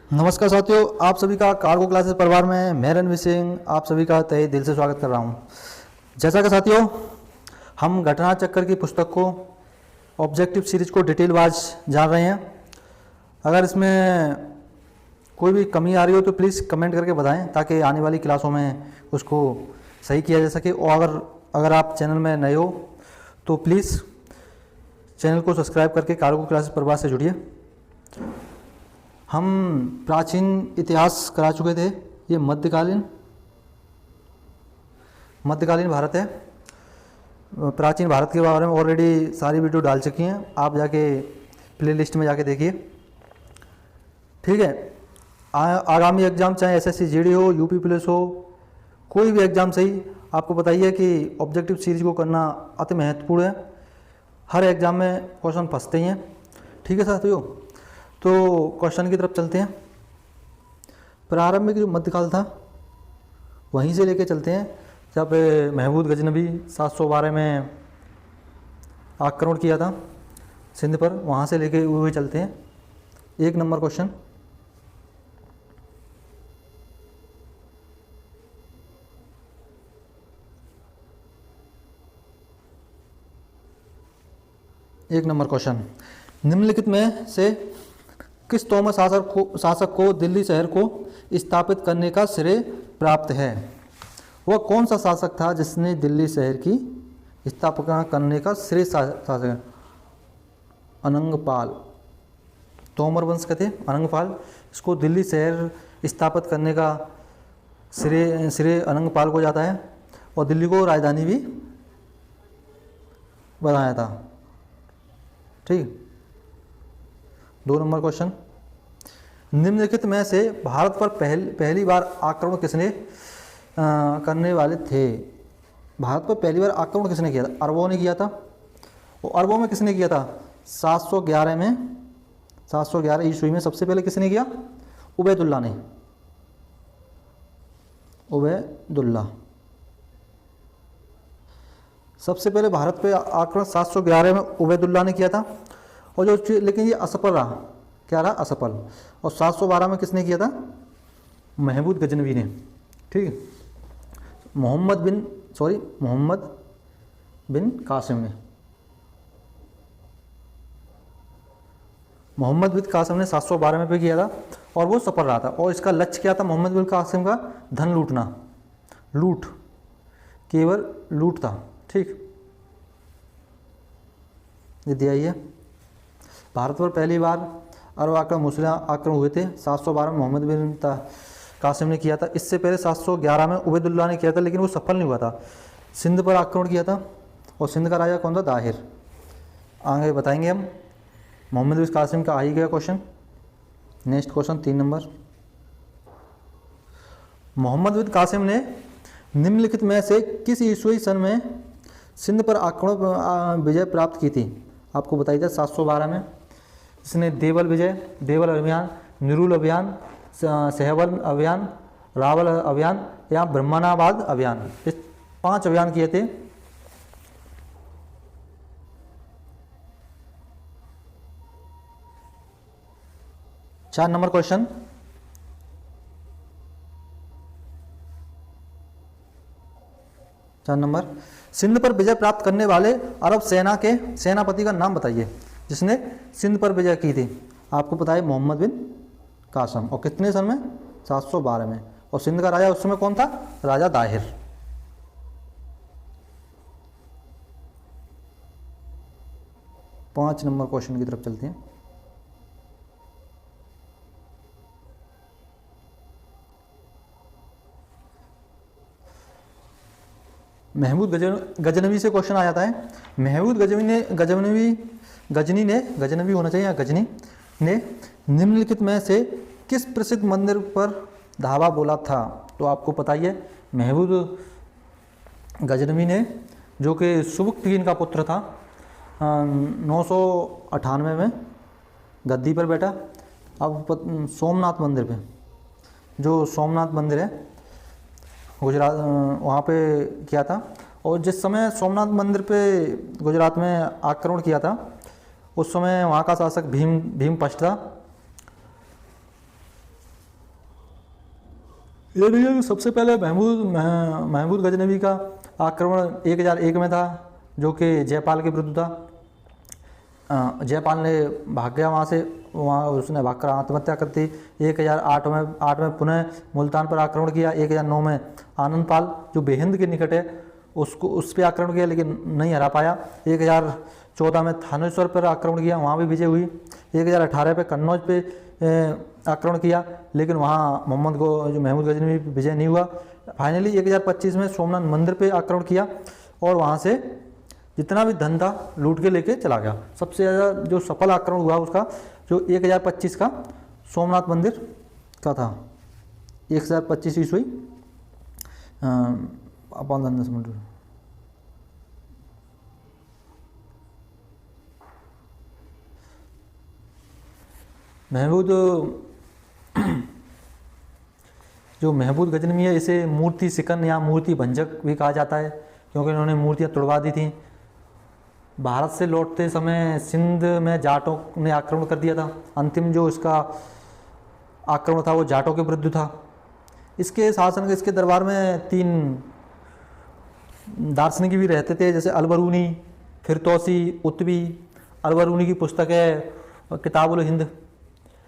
नमस्कार साथियों, आप सभी का कार्गो क्लासेस परिवार में मैं रणवीर सिंह आप सभी का तहे दिल से स्वागत कर रहा हूं। जैसा कि साथियों हम घटना चक्कर की पुस्तक को ऑब्जेक्टिव सीरीज को डिटेल वाइज जान रहे हैं। अगर इसमें कोई भी कमी आ रही हो तो प्लीज़ कमेंट करके बताएं ताकि आने वाली क्लासों में उसको सही किया जा सके। और अगर आप चैनल में नए हो तो प्लीज़ चैनल को सब्सक्राइब करके कार्गो क्लासेस परिवार से जुड़िए। हम प्राचीन इतिहास करा चुके थे, ये मध्यकालीन भारत है। प्राचीन भारत के बारे में ऑलरेडी सारी वीडियो डाल चुकी हैं, आप जाके प्लेलिस्ट में जाके देखिए। ठीक है, आगामी एग्ज़ाम चाहे एसएससी जीडी हो, यूपी पुलिस हो, कोई भी एग्ज़ाम सही, आपको बताइए कि ऑब्जेक्टिव सीरीज को करना अति महत्वपूर्ण है। हर एग्ज़ाम में क्वेश्चन फंसते ही हैं। ठीक है साथियों, तो क्वेश्चन की तरफ चलते हैं। प्रारंभिक जो मध्यकाल था वहीं से लेके चलते हैं जब महमूद गजनवी 712 में आक्रमण किया था सिंध पर, वहाँ से लेके हुए चलते हैं। 1 नंबर क्वेश्चन, निम्नलिखित में से किस तोमर शासक को दिल्ली शहर को स्थापित करने का श्रेय प्राप्त है? वह कौन सा शासक था जिसने दिल्ली शहर की स्थापना करने का श्रेय शासक? अनंगपाल। तोमर वंश के थे अनंगपाल। इसको दिल्ली शहर स्थापित करने का श्रेय अनंगपाल को जाता है और दिल्ली को राजधानी भी बनाया था। ठीक। 2 नंबर क्वेश्चन, निम्नलिखित में से भारत पर पहली बार आक्रमण किसने करने वाले थे? भारत पर पहली बार आक्रमण किसने किया था? अरबों ने किया था। और अरबों में किसने किया था? 711 ईस्वी में सबसे पहले किसने किया? उबैदुल्ला ने। सबसे पहले भारत पे आक्रमण 711 में उबैदुल्ला ने किया था। और जो लेकिन ये असफल रहा, क्या रहा? असफल। और 712 में किसने किया था? महमूद गजनवी ने। ठीक। मोहम्मद बिन कासिम ने। मोहम्मद बिन कासिम ने 712 में पे किया था और वो सफल रहा था। और इसका लक्ष्य क्या था मोहम्मद बिन कासिम का? धन लूटना। केवल लूट था। ठीक, ये दिया ही है। भारत पर पहली बार अरब आक्रमण मुस्लिम आक्रमण हुए थे 712 में मोहम्मद बिन कासिम ने किया था। इससे पहले 711 में उबैदुल्ला ने किया था, लेकिन वो सफल नहीं हुआ था। सिंध पर आक्रमण किया था और सिंध का राजा कौन था? दाहिर। आगे बताएंगे हम। मोहम्मद बिन कासिम का आ ही गया question. Next question 3 number, Mohammad bin Qasim ने निम्नलिखित में से किस ईस्वी सन में सिंध पर आक्रमण विजय प्राप्त की थी? आपको बताइए था 712 में। इसने देवल अभियान, निरुल अभियान, सहवन अभियान, रावल अभियान या ब्रह्मणाबाद अभियान, इस 5 अभियान किए थे। चार नंबर क्वेश्चन, सिंध पर विजय प्राप्त करने वाले अरब सेना के सेनापति का नाम बताइए जिसने सिंध पर विजय की थी। आपको पता है मोहम्मद बिन कासिम। और कितने सन में? 712 में। और सिंध का राजा उस समय कौन था? राजा दाहिर। पांच नंबर क्वेश्चन की तरफ चलते हैं। महमूद गजनवी से क्वेश्चन आ जाता है। महमूद गजनवी होना चाहिए या गजनी ने निम्नलिखित में से किस प्रसिद्ध मंदिर पर धावा बोला था? तो आपको पता ही है महमूद गजनवी ने, जो कि सुबुक्तगीन का पुत्र था, 998 में गद्दी पर बैठा। अब सोमनाथ मंदिर पे, जो सोमनाथ मंदिर है गुजरात, वहाँ पे किया था। और जिस समय सोमनाथ मंदिर पे गुजरात में आक्रमण किया था उस समय वहाँ का शासक भीमपस्ट था। ये नहीं है कि सबसे पहले महमूद गजनवी का आक्रमण 1001 में था, जो कि जयपाल के विरुद्ध था। जयपाल ने भाग गया वहाँ से, वहाँ उसने भागकर आत्महत्या कर दी। 1008 में पुनः मुल्तान पर आक्रमण किया। 1009 में आनंदपाल जो बेहिंद के निकट है उसको उस पर आक्रमण किया, लेकिन नहीं हरा पाया। 1014 में थानेश्वर पर आक्रमण किया, वहाँ भी विजय हुई। 1018 पे कन्नौज पे आक्रमण किया, लेकिन वहाँ जो महमूद गजनवी विजय नहीं हुआ। फाइनली 1025 में सोमनाथ मंदिर पे आक्रमण किया और वहाँ से जितना भी धन था लूट के लेके चला गया। सबसे ज़्यादा जो सफल आक्रमण हुआ उसका जो 1025 का सोमनाथ मंदिर का था, 1025 ईस्वी अपन 10 मिनट। महमूद गजनवी है, इसे मूर्ति सिकन या मूर्ति भंजक भी कहा जाता है, क्योंकि इन्होंने मूर्तियाँ तुड़वा दी थी। भारत से लौटते समय सिंध में जाटों ने आक्रमण कर दिया था। अंतिम जो इसका आक्रमण था वो जाटों के विरुद्ध था। इसके शासन इसके दरबार में 3 दार्शनिक भी रहते थे, जैसे अलबरूनी, फिरतौसी, उत्बी। अलबरूनी की पुस्तक है किताबुल हिंद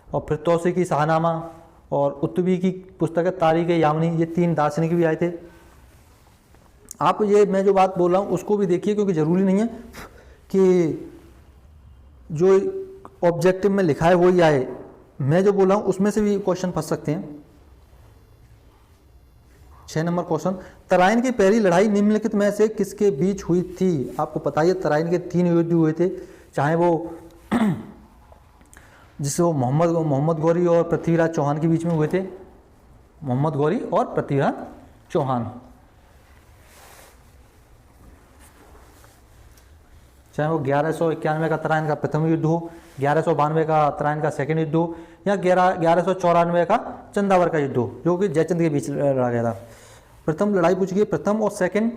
और फिरतौसी की शाहनामा और उत्बी की पुस्तक है तारीख यामनी। ये 3 दार्शनिक भी आए थे। आप ये मैं जो बात बोल रहा हूँ उसको भी देखिए, क्योंकि ज़रूरी नहीं है कि जो ऑब्जेक्टिव में लिखा है वही आए। मैं जो बोल रहा हूँ उसमें से भी क्वेश्चन फंस सकते हैं। 6 नंबर क्वेश्चन, तराइन की पहली लड़ाई निम्नलिखित में से किसके बीच हुई थी? आपको पता है तराइन के 3 युद्ध हुए थे, चाहे वो जिससे वो मोहम्मद गौरी और पृथ्वीराज चौहान के बीच में हुए थे। मोहम्मद गौरी और पृथ्वीराज चौहान, चाहे वो 1191 का तराइन का प्रथम युद्ध हो, 1192 का तराइन का सेकंड युद्ध हो, या 1194 का चंदावर का युद्ध हो, जो कि जयचंद के बीच लड़ा गया था। प्रथम लड़ाई पूछ गई, प्रथम और सेकंड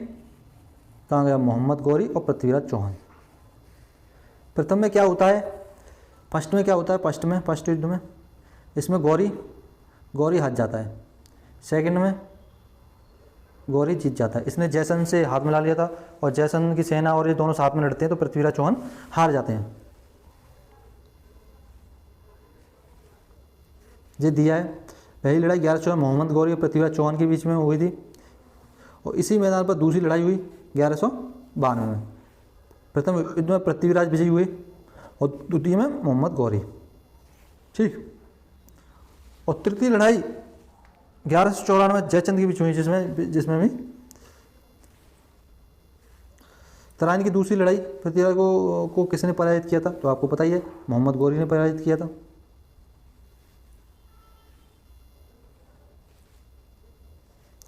कहाँ गया? मोहम्मद गौरी और पृथ्वीराज चौहान। प्रथम में क्या होता है, फर्स्ट में क्या होता है? फर्स्ट युद्ध में इसमें गौरी हार जाता है। सेकंड में गौरी जीत जाता है। इसने जयसन से हाथ मिला लिया था और जयसन की सेना और ये दोनों साथ में लड़ते हैं, तो पृथ्वीराज चौहान हार जाते हैं। ये दिया है। पहली लड़ाई 1100 मोहम्मद गौरी और पृथ्वीराज चौहान के बीच में हुई थी, और इसी मैदान पर दूसरी लड़ाई हुई 1192 में। प्रथम युद्ध में पृथ्वीराज विजयी हुए और द्वितीय में मोहम्मद गौरी। ठीक। और तृतीय लड़ाई 1194 जयचंद के बीच हुई, जिसमें भी तराइन की दूसरी लड़ाई पृथ्वीराज को किसने पराजित किया था? तो आपको पता ही है, मोहम्मद गौरी ने पराजित किया था।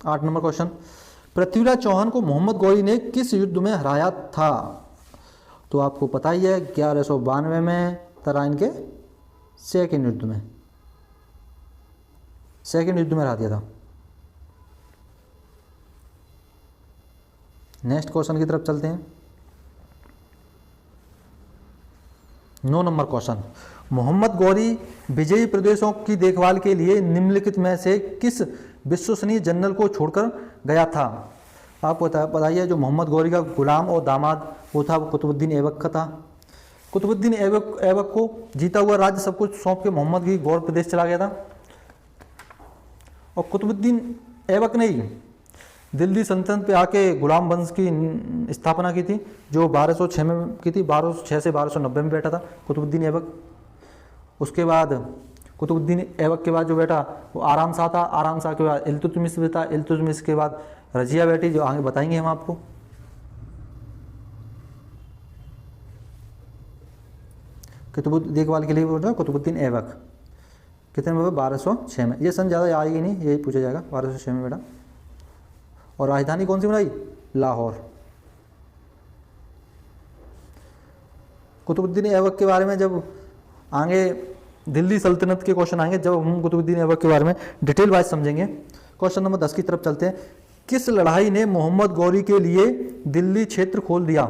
आठ नंबर क्वेश्चन, पृथ्वीराज चौहान को मोहम्मद गौरी ने किस युद्ध में हराया था? तो आपको पता ही है, 1192 में तराइन के सेकंड युद्ध में हरा दिया था। नेक्स्ट क्वेश्चन की तरफ चलते हैं। 9 नंबर क्वेश्चन, मोहम्मद गौरी विजयी प्रदेशों की देखभाल के लिए निम्नलिखित में से किस विश्वसनीय जनरल को छोड़कर गया था? आपको बताइए, जो मोहम्मद गौरी का गुलाम और दामाद वो था, वो कुतुबुद्दीन ऐबक का था। कुतुबुद्दीन ऐबक को जीता हुआ राज्य सब कुछ सौंप के मोहम्मद की गौर प्रदेश चला गया था। और कुतुबुद्दीन ऐबक ने ही दिल्ली सल्तनत पे आके गुलाम वंश की स्थापना की थी, जो 1206 में की थी। 1206 से 1290 में बैठा था कुतुबुद्दीन ऐबक। उसके बाद कुतुबुद्दीन ऐबक के बाद जो बैठा वो आराम शाह था। आराम शाह के बाद इल्तुतमिश भी था। इल्तुतमिश के बाद रजिया बैठी, जो आगे बताएंगे हम आपको। देखभाल के लिए बोल रहा है कुतुबुद्दीन ऐबक। कितने में? 1206 में। ये सन ज़्यादा आएगी नहीं, यही पूछा जाएगा। 1206 में बेटा। और राजधानी कौन सी बनाई? लाहौर। कुतुबुद्दीन ऐबक के बारे में जब आगे दिल्ली सल्तनत के क्वेश्चन आएंगे, जब हम कुतुबुद्दीन ऐबक के बारे में डिटेल वाइज समझेंगे। क्वेश्चन नंबर 10 की तरफ चलते हैं। किस लड़ाई ने मोहम्मद गौरी के लिए दिल्ली क्षेत्र खोल दिया?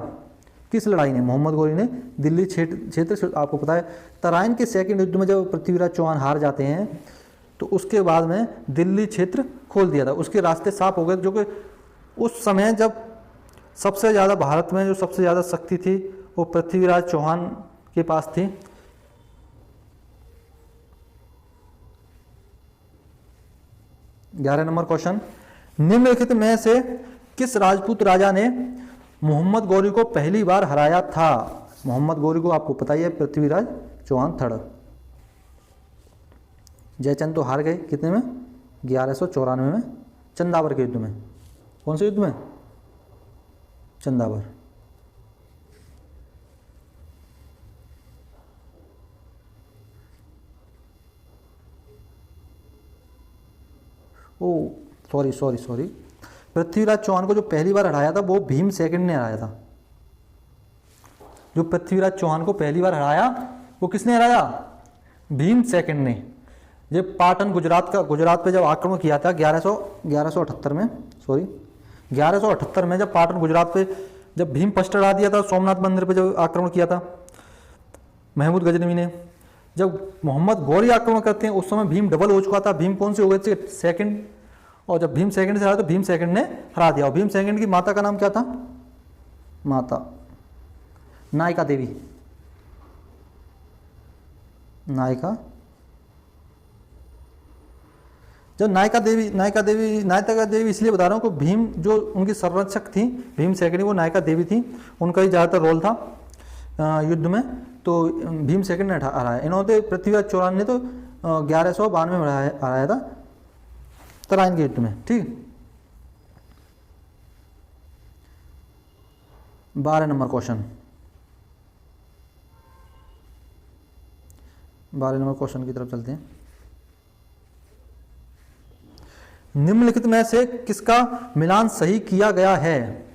किस लड़ाई ने मोहम्मद गौरी ने दिल्ली क्षेत्र? आपको पता है, तराइन के सेकंड युद्ध में जब पृथ्वीराज चौहान हार जाते हैं, तो तो उसके बाद में दिल्ली क्षेत्र खोल दिया था, उसके रास्ते साफ हो गए, जो कि उस समय जब सबसे ज़्यादा भारत में जो सबसे ज़्यादा शक्ति थी वो पृथ्वीराज चौहान के पास थी। ग्यारह नंबर क्वेश्चन, निम्नलिखित में से किस राजपूत राजा ने मोहम्मद गौरी को पहली बार हराया था? मोहम्मद गौरी को आपको पता ही है, पृथ्वीराज चौहान थर्ड। जयचंद तो हार गए कितने में? 1194 में, चंदावर के युद्ध में। कौन से युद्ध में? चंदावर। ओ सॉरी, पृथ्वीराज चौहान को जो पहली बार हराया था वो भीम सेकंड ने हराया था। जो पृथ्वीराज चौहान को पहली बार हराया वो किसने हराया? भीम सेकंड ने। ये पाटन गुजरात पे जब आक्रमण किया था 1178 में, 1178 में जब पाटन गुजरात पे जब भीम फर्स्ट हरा दिया था, सोमनाथ मंदिर पे जब आक्रमण किया था महमूद गजनवी ने, जब मोहम्मद गौरी आक्रमण करते हैं उस समय भीम डबल हो चुका था। भीम कौन से हो गए थे? सेकंड। और जब भीम सेकंड से हरा तो भीम सेकंड ने हरा दिया। और भीम सेकंड की माता का नाम क्या था? माता नायका देवी। नायका देवी इसलिए बता रहा हूँ कि भीम जो उनकी संरक्षक थी भीम सेकंड, वो नायका देवी थी, उनका ही ज़्यादातर रोल था युद्ध में। तो भीम सेकंड ने हराया। इन्होंने पृथ्वीराज चौहान ने तो 1192 में हराया था तराइन के युद्ध में। ठीक, 12 नंबर क्वेश्चन, 12 नंबर क्वेश्चन की तरफ चलते हैं। निम्नलिखित में से किसका मिलान सही किया गया है?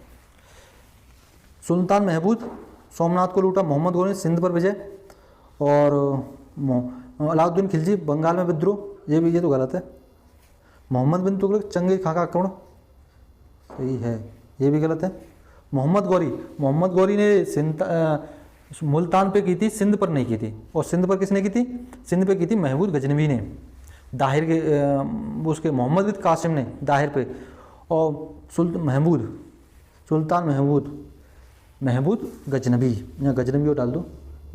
सुल्तान महमूद सोमनाथ को लूटा, मोहम्मद गौरी सिंध पर विजय, और अलाउद्दीन खिलजी बंगाल में विद्रोह। ये तो गलत है। मोहम्मद बिन तुगलक चंगेज खां का आक्रमण सही है, ये भी गलत है। मोहम्मद गौरी ने मुल्तान पे की थी, सिंध पर नहीं की थी। और सिंध पर किसने की थी? सिंध पे की थी महमूद गजनवी ने, दाहिर के उसके मोहम्मद बिन कासिम ने दाहिर पे। और सुल्तान महमूद गजनवी, यहाँ गजनवी को डाल दो।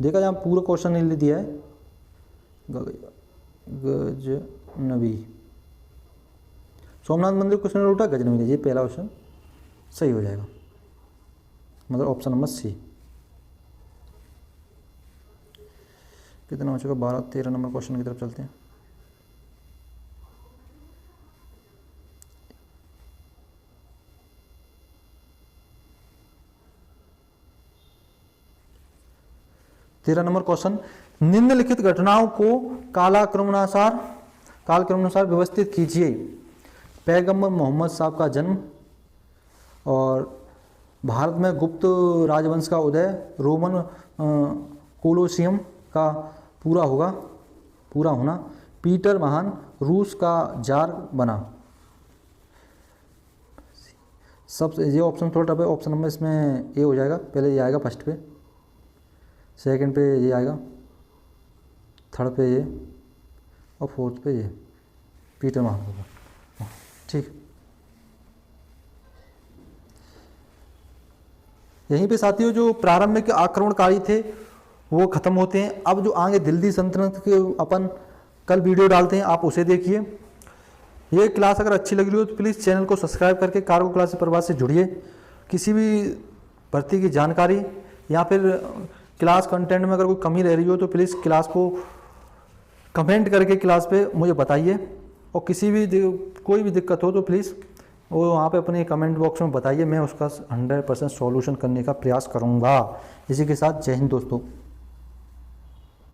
देखा यहाँ पूरा क्वेश्चन नहीं दिया है, गजनवी। सोमनाथ मंदिर किसने लूटा? गजनवी ने। ये पहला ऑप्शन सही हो जाएगा, मतलब ऑप्शन नंबर सी। कितना हो चुका? 12-13 नंबर क्वेश्चन की तरफ चलते हैं। तेरह नंबर क्वेश्चन, निम्नलिखित घटनाओं को कालक्रमानुसार व्यवस्थित कीजिए। पैगंबर मोहम्मद साहब का जन्म, और भारत में गुप्त राजवंश का उदय, रोमन कोलोसियम का पूरा होना, पीटर महान रूस का जार बना। सब ये ऑप्शन थोड़ा टफ है। ऑप्शन नंबर इसमें ए हो जाएगा। पहले ये आएगा फर्स्ट पे, सेकंड पे ये आएगा, थर्ड पे ये, और फोर्थ पे ये पीटर महान होगा। ठीक, यहीं पे साथियों जो प्रारंभिक आक्रमणकारी थे वो ख़त्म होते हैं। अब जो आगे दिल्ली सल्तनत के अपन कल वीडियो डालते हैं, आप उसे देखिए। ये क्लास अगर अच्छी लग रही हो तो प्लीज़ चैनल को सब्सक्राइब करके कार्गो क्लासेस परिवार से जुड़िए। किसी भी भर्ती की जानकारी या फिर क्लास कंटेंट में अगर कोई कमी रह रही हो तो प्लीज़ क्लास को कमेंट करके क्लास पे मुझे बताइए। और कोई भी दिक्कत हो तो प्लीज़ वो वहाँ पे अपने कमेंट बॉक्स में बताइए, मैं उसका 100% सॉल्यूशन करने का प्रयास करूँगा। इसी के साथ जय हिंद दोस्तों।